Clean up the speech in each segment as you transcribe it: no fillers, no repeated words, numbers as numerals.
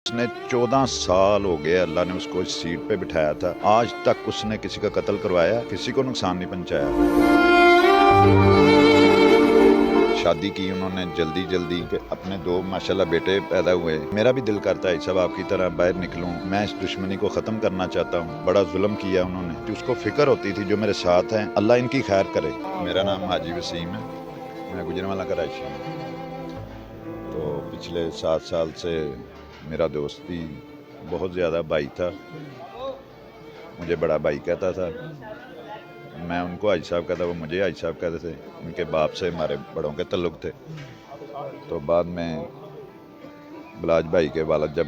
اس نے 14 سال ہو گئے اللہ نے اس کو اس سیٹ پہ بٹھایا تھا، آج تک اس نے کسی کا قتل کروایا، کسی کو نقصان نہیں پہنچایا۔ شادی کی انہوں نے جلدی کہ اپنے 2 ماشاءاللہ بیٹے پیدا ہوئے۔ میرا بھی دل کرتا ہے سب آپ کی طرح باہر نکلوں، میں اس دشمنی کو ختم کرنا چاہتا ہوں۔ بڑا ظلم کیا انہوں نے، اس کو فکر ہوتی تھی جو میرے ساتھ ہیں، اللہ ان کی خیر کرے۔ میرا نام حاجی وسیم ہے، میں گجرانوالہ کراچی ہوں۔ تو پچھلے 7 سال سے میرا دوستی بہت زیادہ بھائی تھا، مجھے بڑا بھائی کہتا تھا، میں ان کو حاجی صاحب کہتا، وہ مجھے حاجی صاحب کہتے تھے۔ ان کے باپ سے ہمارے بڑوں کے تعلق تھے۔ تو بعد میں بلاج بھائی کے والد جب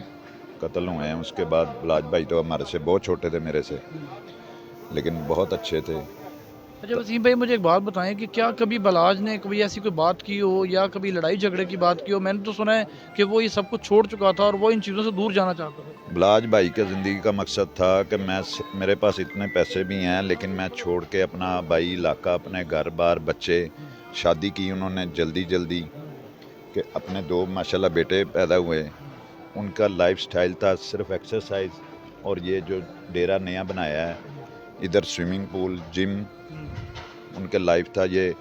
قتل ہوئے ہیں، اس کے بعد بلاج بھائی تو ہمارے سے بہت چھوٹے تھے، میرے سے، لیکن بہت اچھے تھے۔ اچھا وسیم بھائی، مجھے ایک بات بتائیں کہ کیا کبھی بلاج نے کبھی ایسی کوئی بات کی ہو یا کبھی لڑائی جھگڑے کی بات کی ہو؟ میں نے تو سنا ہے کہ وہ یہ سب کچھ چھوڑ چکا تھا اور وہ ان چیزوں سے دور جانا چاہتا تھا۔ بلاج بھائی کے زندگی کا مقصد تھا کہ میرے پاس اتنے پیسے بھی ہیں، لیکن میں چھوڑ کے اپنا بھائی، علاقہ، اپنے گھر بار، بچے، شادی کی انہوں نے جلدی کہ اپنے 2 ماشاءاللہ بیٹے پیدا ہوئے۔ ان کا لائف سٹائل تھا صرف ایکسرسائز، اور یہ جو ڈیرا نیا بنایا ہے ادھر سوئمنگ پول، جم، ان کے لائف تھا یہ۔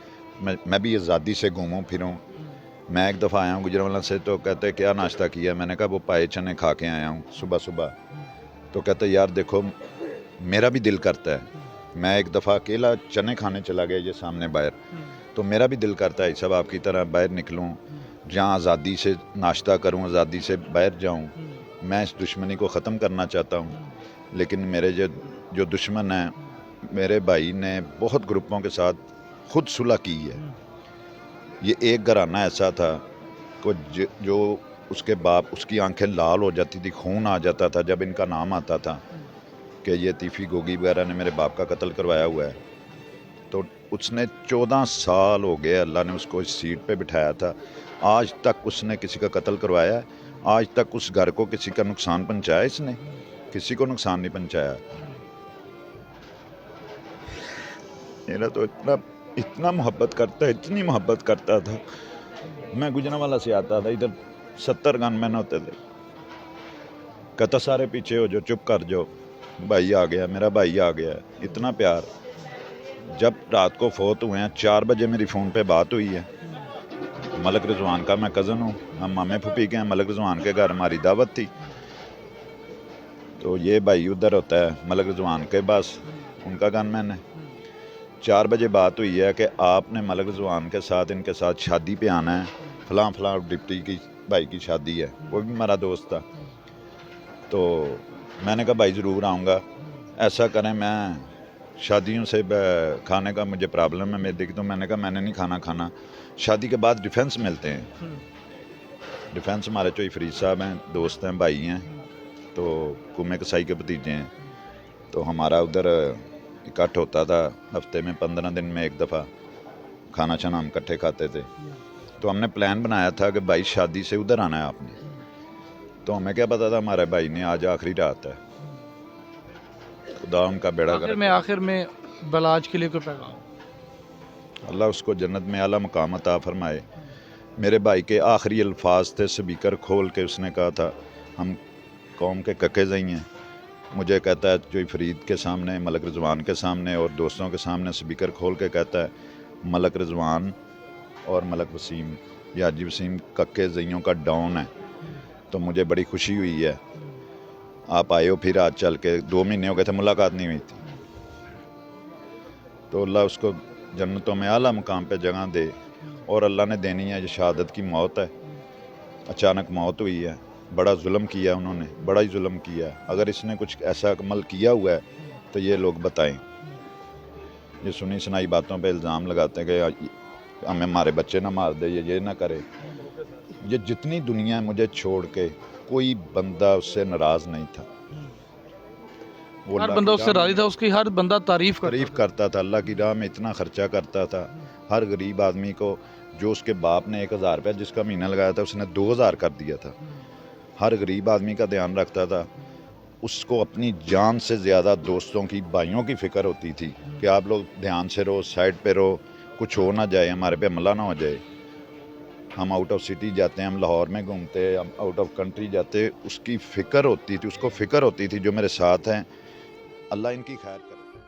میں بھی آزادی سے گھوموں پھروں۔ میں ایک دفعہ آیا ہوں گجرانوالہ سے، تو کہتے کیا ناشتہ کیا؟ میں نے کہا وہ پائے چنے کھا کے آیا ہوں صبح۔ تو کہتے یار دیکھو میرا بھی دل کرتا ہے، میں ایک دفعہ اکیلا چنے کھانے چلا گیا یہ سامنے باہر، تو میرا بھی دل کرتا ہے سب آپ کی طرح باہر نکلوں، جہاں آزادی سے ناشتہ کروں، آزادی سے باہر جاؤں۔ میں اس دشمنی کو ختم کرنا چاہتا ہوں، لیکن میرے جو دشمن ہیں، میرے بھائی نے بہت گروپوں کے ساتھ خود صلح کی ہے۔ یہ ایک گھرانہ ایسا تھا کہ جو اس کے باپ، اس کی آنکھیں لال ہو جاتی تھی، خون آ جاتا تھا جب ان کا نام آتا تھا کہ یہ تیفی گوگی وغیرہ نے میرے باپ کا قتل کروایا ہوا ہے۔ تو اس نے 14 سال ہو گئے اللہ نے اس کو اس سیٹ پہ بٹھایا تھا، آج تک اس نے کسی کا قتل کروایا، آج تک اس گھر کو کسی کا نقصان پہنچایا، اس نے کسی کو نقصان نہیں پہنچایا۔ میرا تو اتنا محبت کرتا ہے، اتنی محبت کرتا تھا۔ میں گجرانوالہ سے آتا تھا، ادھر 70 گن مین ہوتے تھے، کہتا سارے پیچھے ہو جو، چپ کر جو، بھائی آ گیا، میرا بھائی آ گیا، اتنا پیار۔ جب رات کو فوت ہوئے ہیں 4 بجے میری فون پہ بات ہوئی ہے، ملک رضوان کا میں کزن ہوں، ہم مامے پھوپھی کے ہیں، ملک رضوان کے گھر ہماری دعوت تھی، تو یہ بھائی ادھر ہوتا ہے ملک رضوان کے پاس، ان کا گن مین ہے۔ 4 بجے بات ہوئی ہے کہ آپ نے ملک رضوان کے ساتھ، ان کے ساتھ شادی پہ آنا ہے، فلاں ڈپٹی کی بھائی کی شادی ہے، وہ بھی ہمارا دوست تھا۔ تو میں نے کہا بھائی ضرور آؤں گا، ایسا کریں میں شادیوں سے کھانے کا مجھے پرابلم ہے، میں دیکھتا ہوں، میں نے کہا میں نے نہیں کھانا، شادی کے بعد ڈیفینس ملتے ہیں، ڈیفینس ہمارے چوئی فرید صاحب ہیں، دوست ہیں، بھائی ہیں، تو کمے کسائی کے بھتیجے ہیں، تو ہمارا ادھر اکٹھ ہوتا تھا ہفتے میں 15 دن میں ایک دفعہ، کھانا چھانا ہم کٹھے کھاتے تھے۔ تو ہم نے پلان بنایا تھا کہ بھائی شادی سے ادھر آنا ہے آپ نے، تو ہمیں کیا پتا تھا ہمارے بھائی نے آج آخری رات ہے، خدا ان کا بیڑا کرے۔ آخر میں بلاج کے لیے کوئی پیغام؟ اللہ اس کو جنت میں اعلیٰ مقام عطا فرمائے۔ میرے بھائی کے آخری الفاظ تھے، سپیکر کھول کے اس نے کہا تھا، ہم قوم کے ککے زئی ہیں، مجھے کہتا ہے جو فرید کے سامنے، ملک رضوان کے سامنے اور دوستوں کے سامنے سپیکر کھول کے کہتا ہے ملک رضوان اور ملک وسیم، یا حاجی وسیم ککے زئیوں کا ڈاؤن ہے۔ تو مجھے بڑی خوشی ہوئی ہے، آپ آئے ہو پھر آج چل کے، 2 مہینے ہو گئے تھے ملاقات نہیں ہوئی تھی، تو اللہ اس کو جنتوں میں اعلیٰ مقام پہ جگہ دے، اور اللہ نے دینی ہے، یہ شہادت کی موت ہے، اچانک موت ہوئی ہے، بڑا ظلم کیا انہوں نے، بڑا ہی ظلم کیا ہے۔ اگر اس نے کچھ ایسا عمل کیا ہوا ہے تو یہ لوگ بتائیں، یہ سنی سنائی باتوں پہ الزام لگاتے ہیں کہ ہمیں ہمارے بچے نہ مار دے، یہ نہ کرے۔ یہ جتنی دنیا ہے مجھے چھوڑ کے کوئی بندہ اس سے ناراض نہیں تھا، وہ ہر اللہ بندہ کی اس سے راہ راضی تھا، اس کی ہر بندہ تعریف کرتا تھا، اللہ کی راہ میں اتنا خرچہ کرتا تھا، ہر غریب آدمی کو، جو اس کے باپ نے 1000 روپیہ جس کا مہینہ لگایا تھا اس نے 2000 کر دیا تھا، ہر غریب آدمی کا دھیان رکھتا تھا۔ اس کو اپنی جان سے زیادہ دوستوں کی، بھائیوں کی فکر ہوتی تھی کہ آپ لوگ دھیان سے رہو، سائڈ پہ رہو، کچھ ہو نہ جائے، ہمارے پہ حملہ نہ ہو جائے۔ ہم آؤٹ آف سٹی جاتے ہیں، ہم لاہور میں گھومتے ہیں، ہم آؤٹ آف کنٹری جاتے، اس کی فکر ہوتی تھی، اس کو فکر ہوتی تھی جو میرے ساتھ ہیں، اللہ ان کی خیر کرے۔